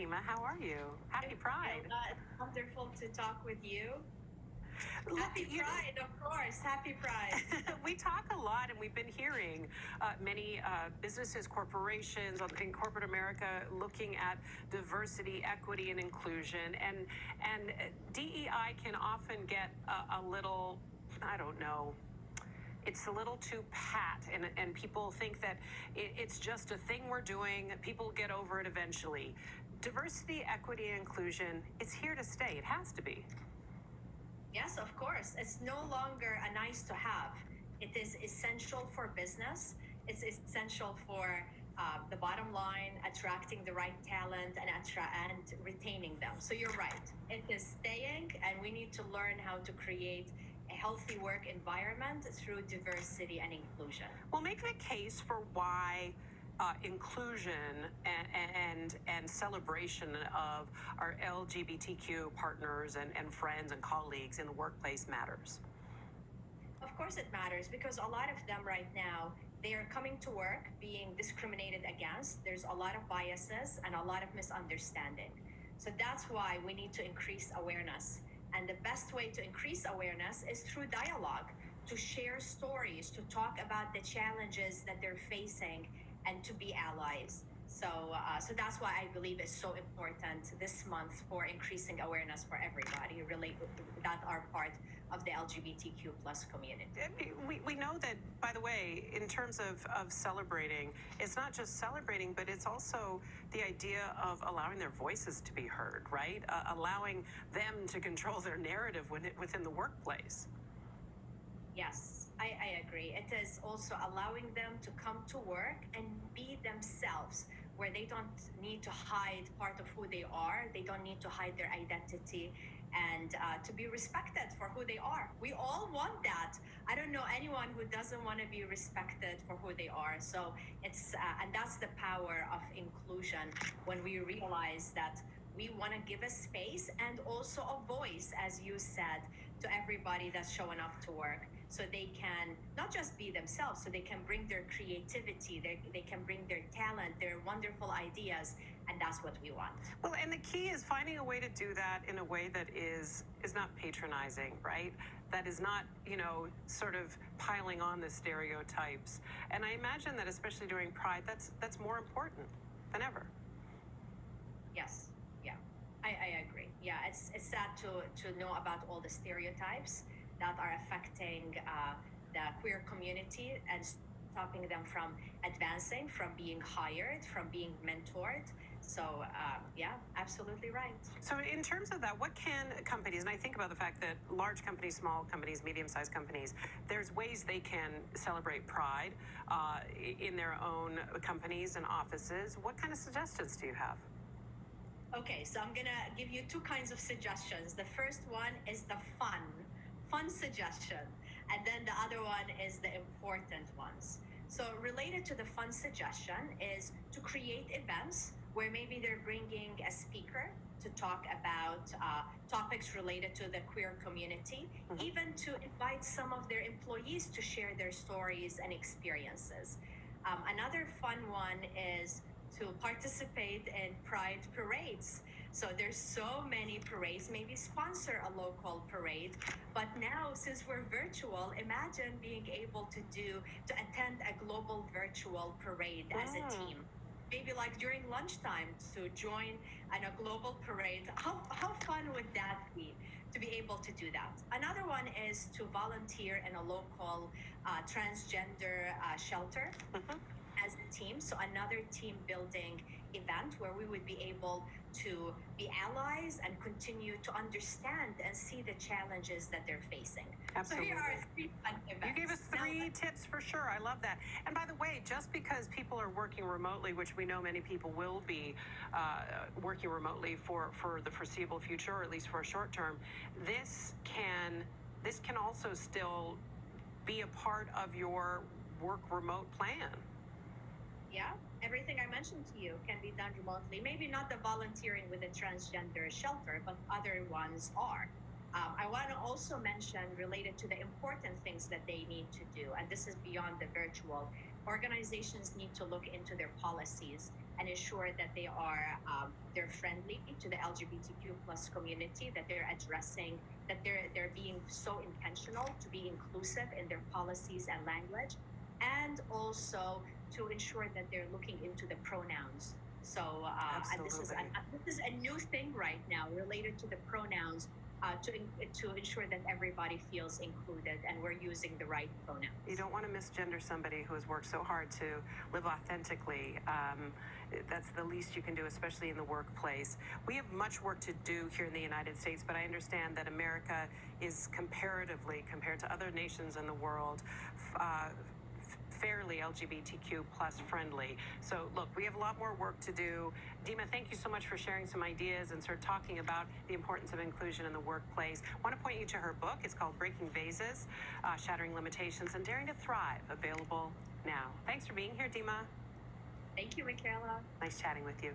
Fatima. How are you? Happy Pride. It's wonderful to talk with you. Happy Pride, of course. Happy Pride. We talk a lot, and we've been hearing many businesses, corporations in corporate America looking at diversity, equity, and inclusion. And DEI can often get a little, I don't know, it's a little too pat, and people think that it's just a thing we're doing. People get over it eventually. Diversity, equity, and inclusion, it's here to stay. It has to be. Yes, of course. It's no longer a nice to have. It is essential for business. It's essential for the bottom line, attracting the right talent and retaining them. So you're right. It is staying, and we need to learn how to create a healthy work environment through diversity and inclusion. Well, make the case for why inclusion and celebration of our LGBTQ partners and friends and colleagues in the workplace matters. Of course it matters, because a lot of them right now, they are coming to work being discriminated against. There's a lot of biases and a lot of misunderstanding. So that's why we need to increase awareness. And the best way to increase awareness is through dialogue, to share stories, to talk about the challenges that they're facing, and to be allies. So that's why I believe it's so important this month for increasing awareness for everybody really that are part of the LGBTQ plus community. We know that, by the way, in terms of celebrating, it's not just celebrating, but it's also the idea of allowing their voices to be heard, right? Allowing them to control their narrative within the workplace. Yes, I agree. It is also allowing them to come to work and be themselves, where they don't need to hide part of who they are. They don't need to hide their identity, and to be respected for who they are. We all want that. I don't know anyone who doesn't want to be respected for who they are. So it's, and that's the power of inclusion, when we realize that we want to give a space and also a voice, as you said, to everybody that's showing up to work, so they can not just be themselves, so they can bring their creativity, they can bring their talent, their wonderful ideas, and that's what we want. Well, and the key is finding a way to do that in a way that is not patronizing, right? That is not, sort of piling on the stereotypes. And I imagine that especially during Pride, that's more important than ever. Yes. Yeah, I agree. Yeah, it's sad to know about all the stereotypes that are affecting the queer community and stopping them from advancing, from being hired, from being mentored. So yeah, absolutely right. So in terms of that, what can companies, and I think about the fact that large companies, small companies, medium-sized companies, there's ways they can celebrate Pride in their own companies and offices. What kind of suggestions do you have? Okay, so I'm gonna give you two kinds of suggestions. The first one is the fun suggestion, and then the other one is the important ones. So related to the fun suggestion is to create events where maybe they're bringing a speaker to talk about topics related to the queer community, even to invite some of their employees to share their stories and experiences. Another fun one is to participate in Pride parades. So there's so many parades, maybe sponsor a local parade. But now, since we're virtual, imagine being able to attend a global virtual parade as a team. Maybe like during lunchtime to join in a global parade. How fun would that be to be able to do that? Another one is to volunteer in a local transgender shelter. As a team, so another team building event where we would be able to be allies and continue to understand and see the challenges that they're facing. Absolutely. So here are 3 fun events. You gave us 3 tips for sure. I love that. And by the way, just because people are working remotely, which we know many people will be working remotely for the foreseeable future, or at least for a short term, this can also still be a part of your work remote plan. Yeah, everything I mentioned to you can be done remotely. Maybe not the volunteering with a transgender shelter, but other ones are. I want to also mention, related to the important things that they need to do, and this is beyond the virtual, organizations need to look into their policies and ensure that they're friendly to the LGBTQ plus community, that they're addressing, that they're being so intentional to be inclusive in their policies and language, and also to ensure that they're looking into the pronouns. So, and this is a new thing right now related to the pronouns, to ensure that everybody feels included and we're using the right pronouns. You don't want to misgender somebody who has worked so hard to live authentically. That's the least you can do, especially in the workplace. We have much work to do here in the United States, but I understand that America is comparatively, compared to other nations in the world, fairly LGBTQ plus friendly. So look, we have a lot more work to do. Dima, thank you so much for sharing some ideas and sort of talking about the importance of inclusion in the workplace. I want to point you to her book. It's called Breaking Vases, Shattering Limitations and Daring to Thrive, available now. Thanks for being here, Dima. Thank you, Michaela. Nice chatting with you.